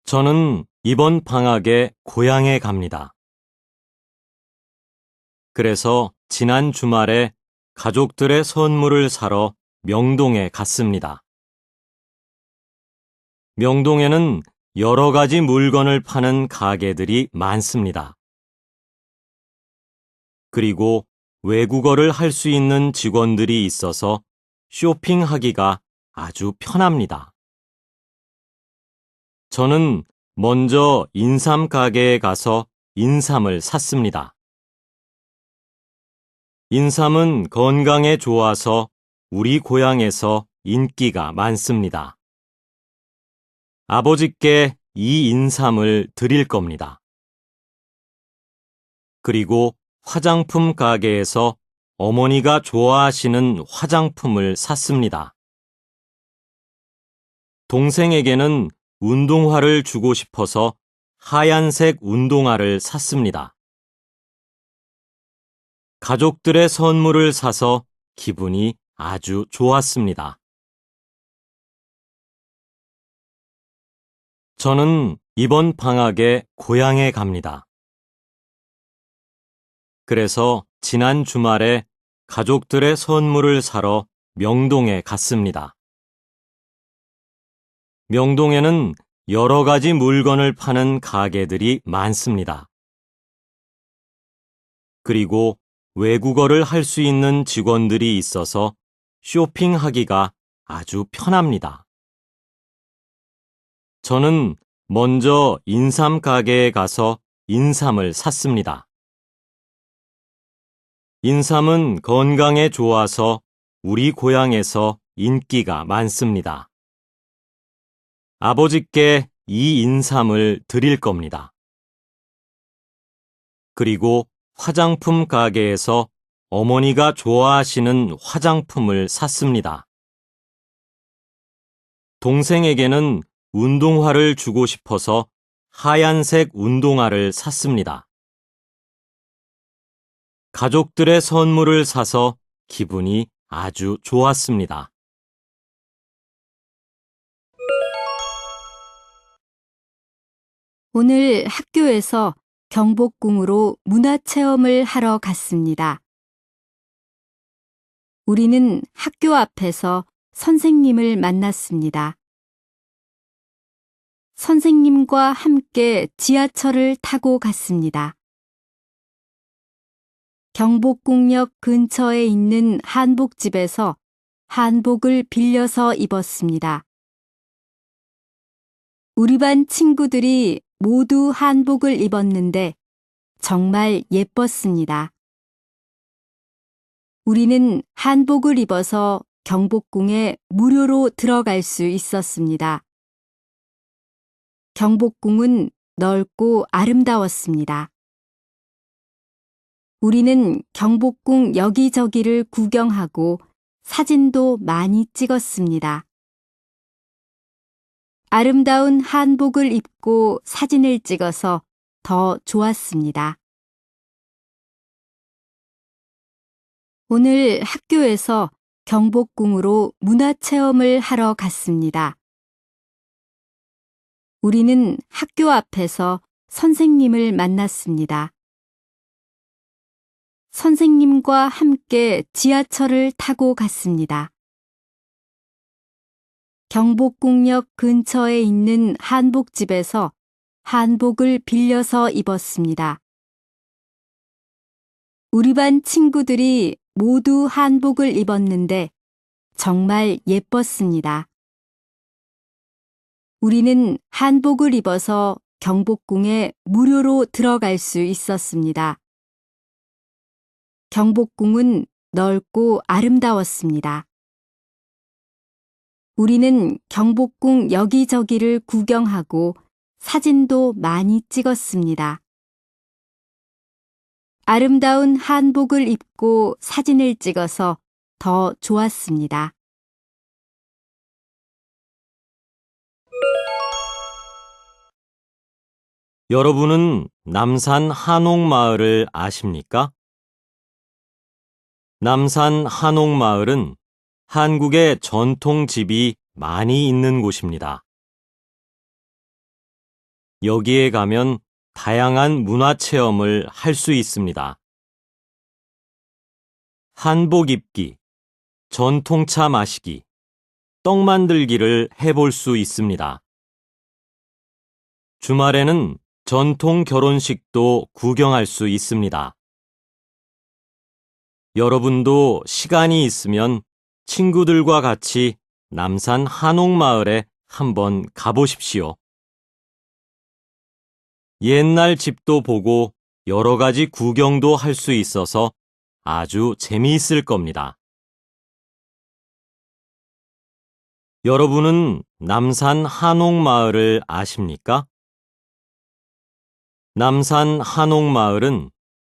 저는 이번 방학에 고향에 갑니다. 그래서 지난 주말에 가족들의 선물을 사러 명동에 갔습니다. 명동에는 여러 가지 물건을 파는 가게들이 많습니다. 그리고 외국어를 할 수 있는 직원들이 있어서 쇼핑하기가 아주 편합니다. 저는 먼저 인삼 가게에 가서 인삼을 샀습니다. 인삼은 건강에 좋아서 우리 고향에서 인기가 많습니다. 아버지께 이 인삼을 드릴 겁니다. 그리고 화장품 가게에서 어머니가 좋아하시는 화장품을 샀습니다. 동생에게는 운동화를 주고 싶어서 하얀색 운동화를 샀습니다. 가족들의 선물을 사서 기분이 아주 좋았습니다. 저는 이번 방학에 고향에 갑니다. 그래서 지난 주말에 가족들의 선물을 사러 명동에 갔습니다. 명동에는 여러 가지 물건을 파는 가게들이 많습니다. 그리고 외국어를 할 수 있는 직원들이 있어서 쇼핑하기가 아주 편합니다. 저는 먼저 인삼 가게에 가서 인삼을 샀습니다. 인삼은 건강에 좋아서 우리 고향에서 인기가 많습니다. 아버지께 이 인삼을 드릴 겁니다. 그리고 화장품 가게에서 어머니가 좋아하시는 화장품을 샀습니다. 동생에게는 운동화를 주고 싶어서 하얀색 운동화를 샀습니다. 가족들의 선물을 사서 기분이 아주 좋았습니다. 오늘 학교에서 경복궁으로 문화체험을 하러 갔습니다. 우리는 학교 앞에서 선생님을 만났습니다. 선생님과 함께 지하철을 타고 갔습니다. 경복궁역 근처에 있는 한복집에서 한복을 빌려서 입었습니다. 우리 반 친구들이 모두 한복을 입었는데 정말 예뻤습니다. 우리는 한복을 입어서 경복궁에 무료로 들어갈 수 있었습니다. 경복궁은 넓고 아름다웠습니다. 우리는 경복궁 여기저기를 구경하고 사진도 많이 찍었습니다. 아름다운 한복을 입고 사진을 찍어서 더 좋았습니다. 오늘 학교에서 경복궁으로 문화체험을 하러 갔습니다. 우리는 학교 앞에서 선생님을 만났습니다. 선생님과 함께 지하철을 타고 갔습니다. 경복궁역 근처에 있는 한복집에서 한복을 빌려서 입었습니다. 우리 반 친구들이 모두 한복을 입었는데 정말 예뻤습니다. 우리는 한복을 입어서 경복궁에 무료로 들어갈 수 있었습니다. 경복궁은 넓고 아름다웠습니다. 우리는 경복궁 여기저기를 구경하고 사진도 많이 찍었습니다. 아름다운 한복을 입고 사진을 찍어서 더 좋았습니다. 여러분은 남산 한옥마을을 아십니까? 남산 한옥마을은 한국의 전통집이 많이 있는 곳입니다. 여기에 가면 다양한 문화 체험을 할 수 있습니다. 한복 입기, 전통차 마시기, 떡 만들기를 해볼 수 있습니다. 주말에는 전통 결혼식도 구경할 수 있습니다. 여러분도 시간이 있으면 친구들과 같이 남산 한옥마을에 한번 가보십시오. 옛날 집도 보고 여러 가지 구경도 할 수 있어서 아주 재미있을 겁니다. 여러분은 남산 한옥마을을 아십니까? 남산 한옥마을은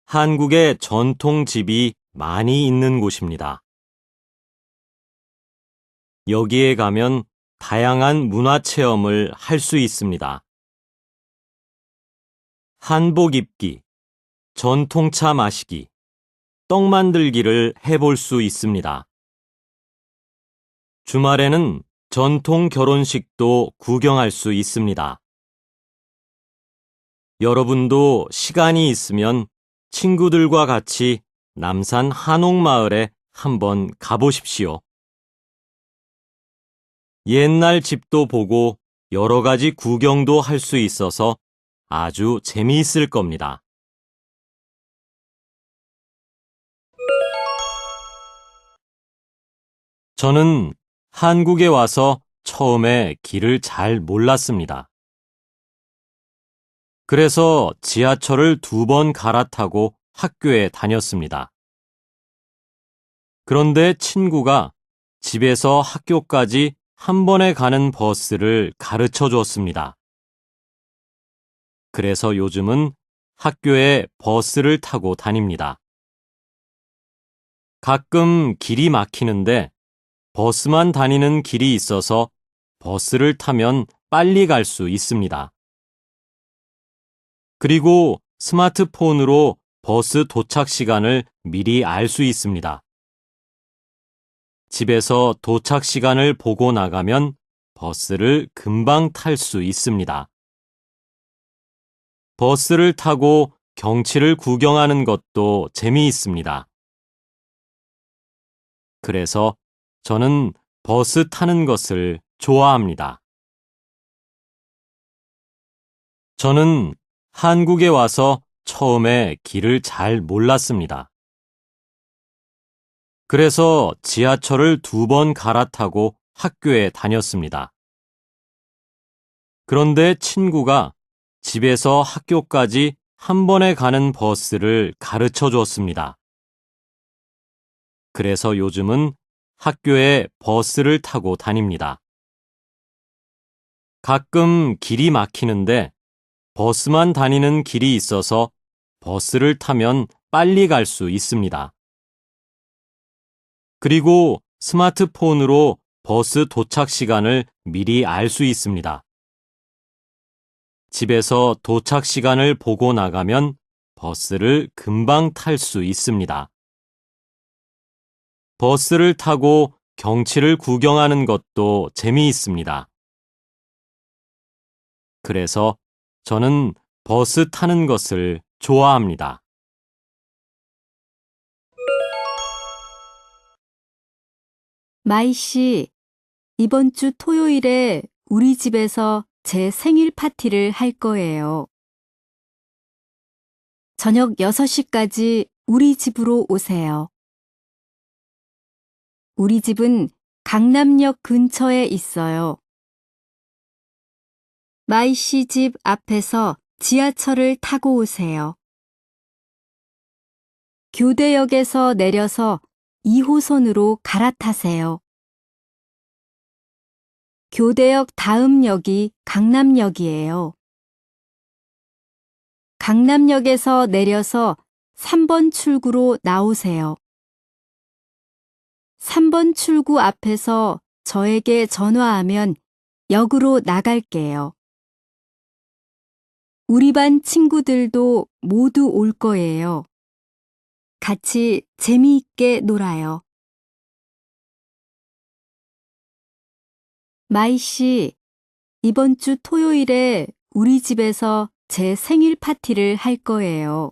한국의 전통집이 많이 있는 곳입니다. 여기에 가면 다양한 문화 체험을 할 수 있습니다. 한복 입기, 전통차 마시기, 떡 만들기를 해볼 수 있습니다. 주말에는 전통 결혼식도 구경할 수 있습니다. 여러분도 시간이 있으면 친구들과 같이 남산 한옥마을에 한번 가보십시오. 옛날 집도 보고 여러 가지 구경도 할 수 있어서 아주 재미있을 겁니다. 저는 한국에 와서 처음에 길을 잘 몰랐습니다. 그래서 지하철을 2번 갈아타고 학교에 다녔습니다. 그런데 친구가 집에서 학교까지 한 번에 가는 버스를 가르쳐 줬습니다. 그래서 요즘은 학교에 버스를 타고 다닙니다. 가끔 길이 막히는데 버스만 다니는 길이 있어서 버스를 타면 빨리 갈 수 있습니다. 그리고 스마트폰으로 버스 도착 시간을 미리 알 수 있습니다. 집에서 도착 시간을 보고 나가면 버스를 금방 탈 수 있습니다. 버스를 타고 경치를 구경하는 것도 재미있습니다. 그래서 저는 버스 타는 것을 좋아합니다. 저는 한국에 와서 처음에 길을 잘 몰랐습니다. 그래서 지하철을 2번 갈아타고 학교에 다녔습니다. 그런데 친구가 집에서 학교까지 한 번에 가는 버스를 가르쳐 줬습니다. 그래서 요즘은 학교에 버스를 타고 다닙니다. 가끔 길이 막히는데 버스만 다니는 길이 있어서 버스를 타면 빨리 갈 수 있습니다. 그리고 스마트폰으로 버스 도착 시간을 미리 알 수 있습니다. 집에서 도착 시간을 보고 나가면 버스를 금방 탈 수 있습니다. 버스를 타고 경치를 구경하는 것도 재미있습니다. 그래서 저는 버스 타는 것을 좋아합니다. 마이 씨, 이번 주 토요일에 우리 집에서 제 생일 파티를 할 거예요. 저녁 6시까지 우리 집으로 오세요. 우리 집은 강남역 근처에 있어요. 마이 씨 집 앞에서 지하철을 타고 오세요. 교대역에서 내려서 2호선으로 갈아타세요. 교대역 다음 역이 강남역이에요. 강남역에서 내려서 3번 출구로 나오세요. 3번 출구 앞에서 저에게 전화하면 역으로 나갈게요. 우리 반 친구들도 모두 올 거예요. 같이 재미있게 놀아요. 마이 씨, 이번 주 토요일에 우리 집에서 제 생일 파티를 할 거예요.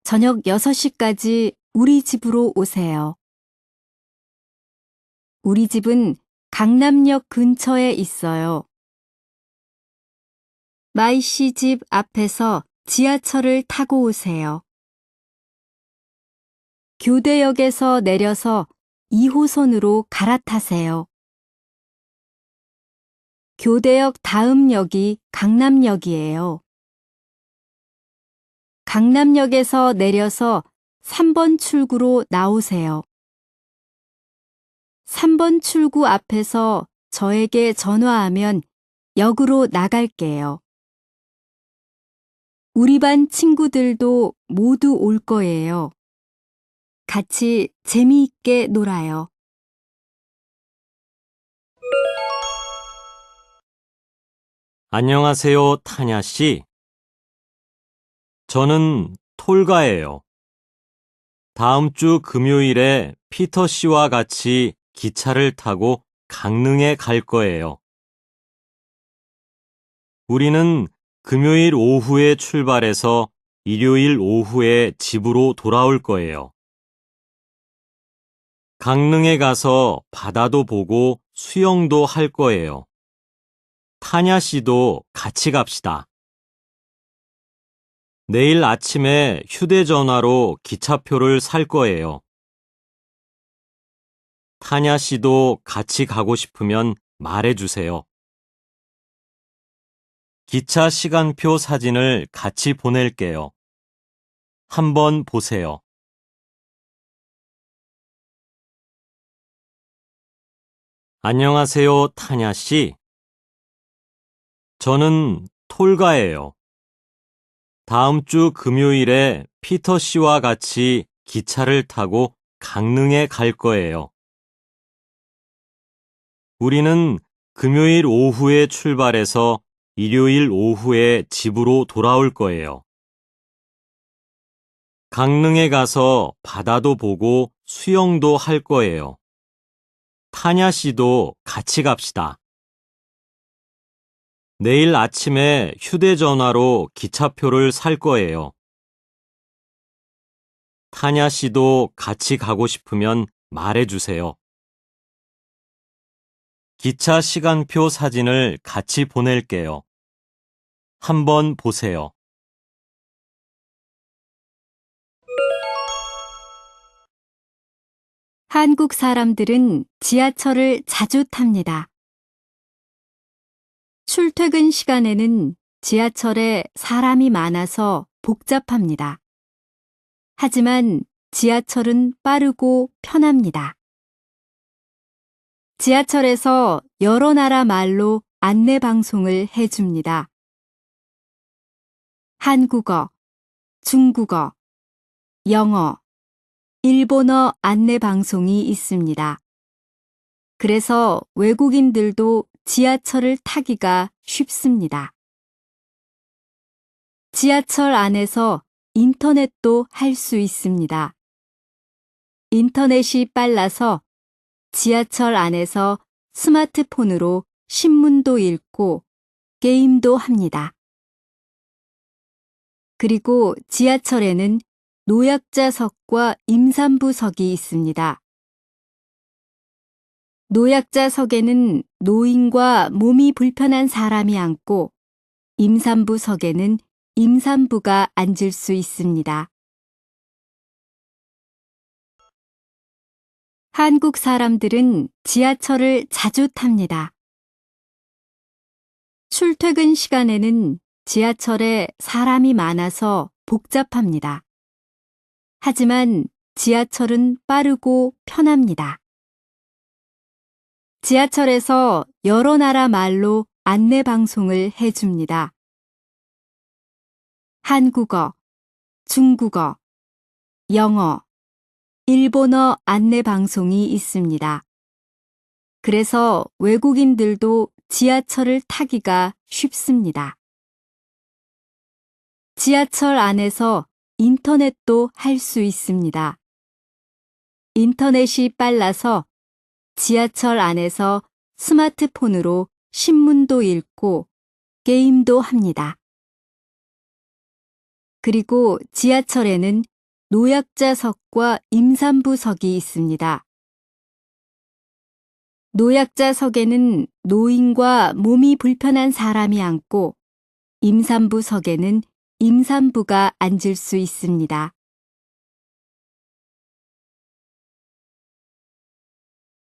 저녁 6시까지 우리 집으로 오세요. 우리 집은 강남역 근처에 있어요. 마이 씨 집 앞에서 지하철을 타고 오세요. 교대역에서 내려서 2호선으로 갈아타세요. 교대역 다음 역이 강남역이에요. 강남역에서 내려서 3번 출구로 나오세요. 3번 출구 앞에서 저에게 전화하면 역으로 나갈게요. 우리 반 친구들도 모두 올 거예요. 같이 재미있게 놀아요. 안녕하세요, 타냐 씨. 저는 톨가예요. 다음 주 금요일에 피터 씨와 같이 기차를 타고 강릉에 갈 거예요. 우리는 금요일 오후에 출발해서 일요일 오후에 집으로 돌아올 거예요. 강릉에 가서 바다도 보고 수영도 할 거예요. 타냐 씨도 같이 갑시다. 내일 아침에 휴대전화로 기차표를 살 거예요. 타냐 씨도 같이 가고 싶으면 말해주세요. 기차 시간표 사진을 같이 보낼게요. 한번 보세요. 안녕하세요, 타냐 씨. 저는 톨가예요. 다음 주 금요일에 피터 씨와 같이 기차를 타고 강릉에 갈 거예요. 우리는 금요일 오후에 출발해서 일요일 오후에 집으로 돌아올 거예요. 강릉에 가서 바다도 보고 수영도 할 거예요. 타냐 씨도 같이 갑시다. 내일 아침에 휴대전화로 기차표를 살 거예요. 타냐 씨도 같이 가고 싶으면 말해주세요. 기차 시간표 사진을 같이 보낼게요. 한번 보세요. 한국 사람들은 지하철을 자주 탑니다. 출퇴근 시간에는 지하철에 사람이 많아서 복잡합니다. 하지만 지하철은 빠르고 편합니다. 지하철에서 여러 나라 말로 안내 방송을 해줍니다. 한국어, 중국어, 영어, 일본어 안내 방송이 있습니다. 그래서 외국인들도 지하철을 타기가 쉽습니다. 지하철 안에서 인터넷도 할 수 있습니다. 인터넷이 빨라서 지하철 안에서 스마트폰으로 신문도 읽고 게임도 합니다. 그리고 지하철에는 노약자석과 임산부석이 있습니다. 노약자석에는 노인과 몸이 불편한 사람이 앉고 임산부석에는 임산부가 앉을 수 있습니다. 한국 사람들은 지하철을 자주 탑니다. 출퇴근 시간에는 지하철에 사람이 많아서 복잡합니다. 하지만 지하철은 빠르고 편합니다. 지하철에서 여러 나라 말로 안내 방송을 해줍니다. 한국어, 중국어, 영어, 일본어 안내 방송이 있습니다. 그래서 외국인들도 지하철을 타기가 쉽습니다. 지하철 안에서 인터넷도 할 수 있습니다. 인터넷이 빨라서 지하철 안에서 스마트폰으로 신문도 읽고 게임도 합니다. 그리고 지하철에는 노약자석과 임산부석이 있습니다. 노약자석에는 노인과 몸이 불편한 사람이 앉고 임산부석에는 임산부가 앉을 수 있습니다.